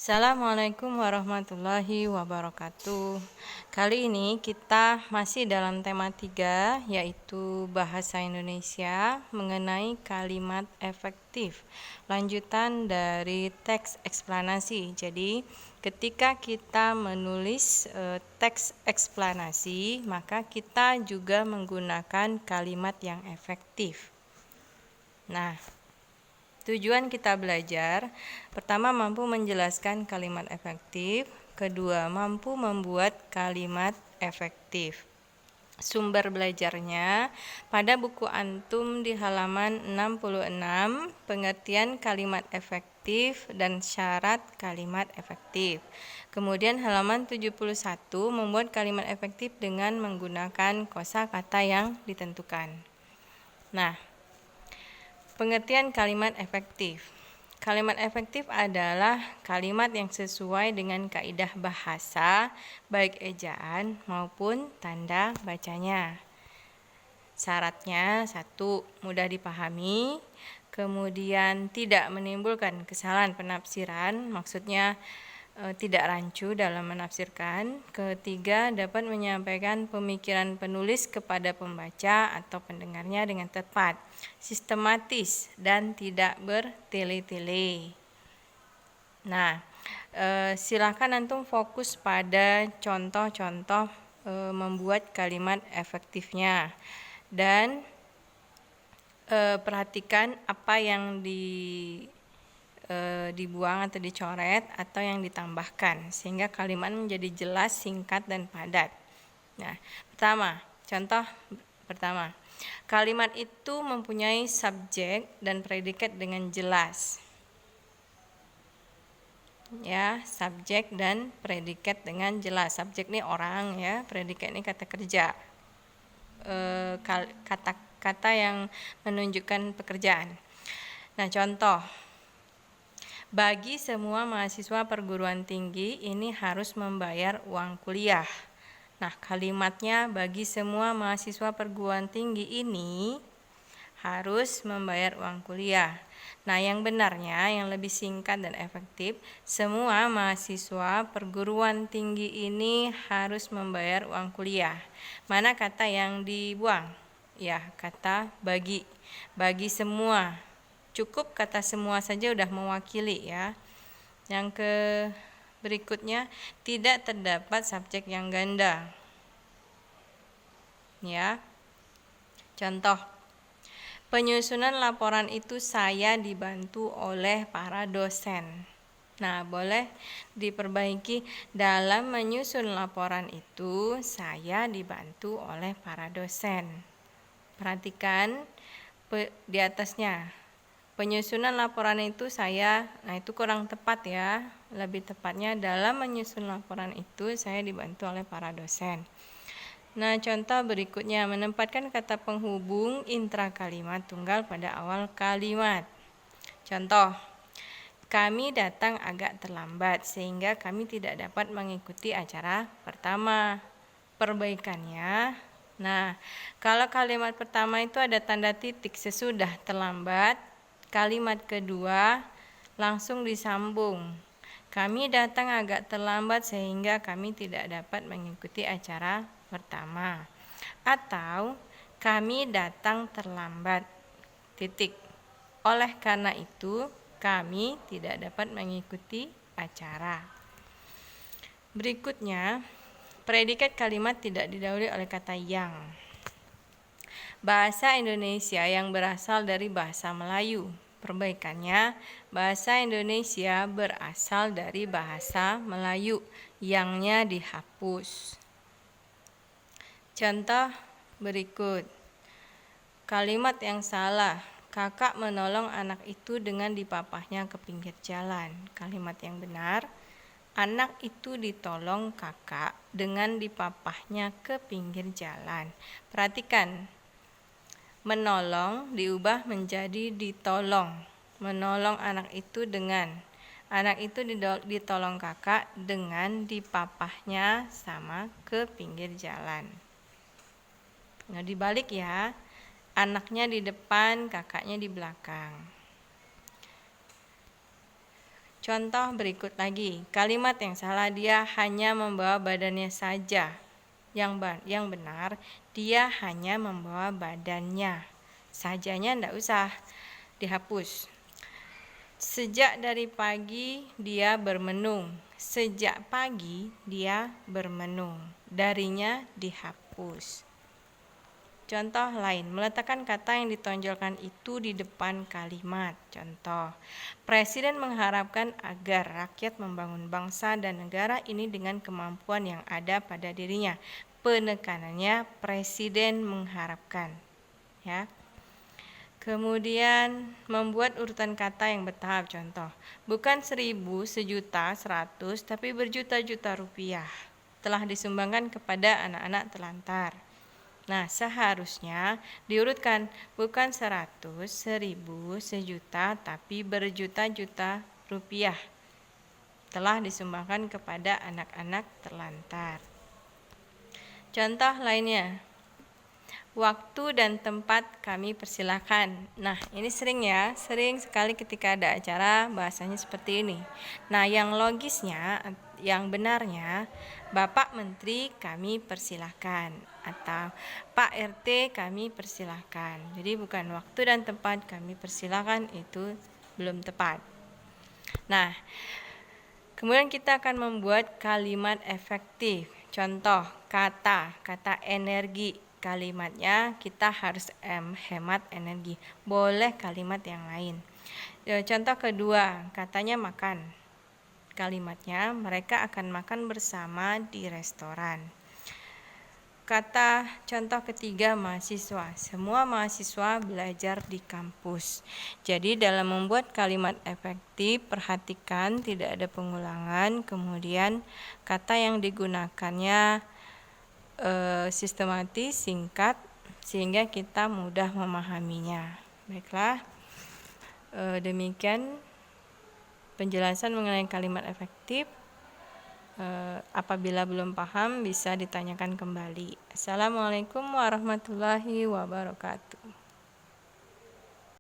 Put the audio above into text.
Assalamualaikum warahmatullahi wabarakatuh. Kali ini kita masih dalam tema 3, yaitu bahasa Indonesia mengenai kalimat efektif. Lanjutan dari teks eksplanasi. Jadi, ketika kita menulis teks eksplanasi, maka kita juga menggunakan kalimat yang efektif. Nah, tujuan kita belajar, pertama mampu menjelaskan kalimat efektif, kedua mampu membuat kalimat efektif. Sumber belajarnya pada buku antum di halaman 66, pengertian kalimat efektif dan syarat kalimat efektif. Kemudian halaman 71, membuat kalimat efektif dengan menggunakan kosakata yang ditentukan. Nah, pengertian kalimat efektif. Kalimat efektif adalah kalimat yang sesuai dengan kaidah bahasa, baik ejaan maupun tanda bacanya. Syaratnya 1, mudah dipahami, kemudian tidak menimbulkan kesalahan penafsiran, maksudnya tidak rancu dalam menafsirkan. Ketiga, dapat menyampaikan pemikiran penulis kepada pembaca atau pendengarnya dengan tepat, sistematis, dan tidak bertele-tele. Nah, silakan antum fokus pada contoh-contoh membuat kalimat efektifnya, dan perhatikan apa yang dibuang atau dicoret atau yang ditambahkan sehingga kalimat menjadi jelas, singkat, dan padat. Nah, contoh pertama, kalimat itu mempunyai subjek dan predikat dengan jelas. Ya, subjek dan predikat dengan jelas. Subjek ini orang, ya, predikat ini kata kerja. Kata-kata yang menunjukkan pekerjaan. Nah, contoh, bagi semua mahasiswa perguruan tinggi ini harus membayar uang kuliah. Nah, kalimatnya bagi semua mahasiswa perguruan tinggi ini harus membayar uang kuliah. Nah, yang benarnya, yang lebih singkat dan efektif, semua mahasiswa perguruan tinggi ini harus membayar uang kuliah. Mana kata yang dibuang? Ya, kata bagi. Bagi semua. Cukup kata semua saja udah mewakili, ya. Yang berikutnya, tidak terdapat subjek yang ganda. Ya. Contoh, penyusunan laporan itu saya dibantu oleh para dosen. Nah, boleh diperbaiki, dalam menyusun laporan itu saya dibantu oleh para dosen. Perhatikan di atasnya. Penyusunan laporan itu saya, nah itu kurang tepat, ya. Lebih tepatnya, dalam menyusun laporan itu saya dibantu oleh para dosen. Nah, contoh berikutnya, menempatkan kata penghubung intrakalimat tunggal pada awal kalimat. Contoh, kami datang agak terlambat sehingga kami tidak dapat mengikuti acara pertama. Perbaikannya, nah, kalau kalimat pertama itu ada tanda titik sesudah terlambat, kalimat kedua langsung disambung. Kami datang agak terlambat sehingga kami tidak dapat mengikuti acara pertama. Atau kami datang terlambat, titik. Oleh karena itu, kami tidak dapat mengikuti acara. Berikutnya, predikat kalimat tidak didahului oleh kata yang. Bahasa Indonesia yang berasal dari bahasa Melayu. Perbaikannya, bahasa Indonesia berasal dari bahasa Melayu, yangnya dihapus. Contoh berikut. Kalimat yang salah, kakak menolong anak itu dengan dipapahnya ke pinggir jalan. Kalimat yang benar, anak itu ditolong kakak dengan dipapahnya ke pinggir jalan. Perhatikan, menolong diubah menjadi ditolong. Menolong anak itu ditolong kakak dengan dipapahnya sama ke pinggir jalan. Nah, dibalik, ya. Anaknya di depan, kakaknya di belakang. Contoh berikut lagi, kalimat yang salah, dia hanya membawa badannya saja. Yang benar, dia hanya membawa badannya. Sajanya ndak usah dihapus. Sejak dari pagi dia bermenung. Sejak pagi dia bermenung. Darinya dihapus. Contoh lain, meletakkan kata yang ditonjolkan itu di depan kalimat. Contoh, Presiden mengharapkan agar rakyat membangun bangsa dan negara ini dengan kemampuan yang ada pada dirinya. Penekanannya Presiden mengharapkan. Ya. Kemudian membuat urutan kata yang bertahap. Contoh, bukan 1.000, sejuta, 100, tapi berjuta-juta rupiah telah disumbangkan kepada anak-anak telantar. Nah, seharusnya diurutkan bukan 100, 1.000, sejuta, tapi berjuta-juta rupiah telah disumbangkan kepada anak-anak terlantar. Contoh lainnya, waktu dan tempat kami persilahkan. Nah, ini sering sekali ketika ada acara bahasanya seperti ini. Nah, yang logisnya, yang benarnya, Bapak Menteri kami persilahkan atau Pak RT kami persilahkan. Jadi bukan waktu dan tempat kami persilahkan, itu belum tepat. Nah, kemudian kita akan membuat kalimat efektif. Contoh, kata energi. Kalimatnya kita harus hemat energi. Boleh kalimat yang lain. Contoh kedua, katanya makan. Kalimatnya mereka akan makan bersama di restoran. Kata contoh ketiga, mahasiswa. Semua mahasiswa belajar di kampus. Jadi dalam membuat kalimat efektif, perhatikan tidak ada pengulangan, kemudian kata yang digunakannya sistematis, singkat, sehingga kita mudah memahaminya. Baiklah, demikian penjelasan mengenai kalimat efektif. Apabila belum paham bisa ditanyakan kembali. Assalamualaikum warahmatullahi wabarakatuh.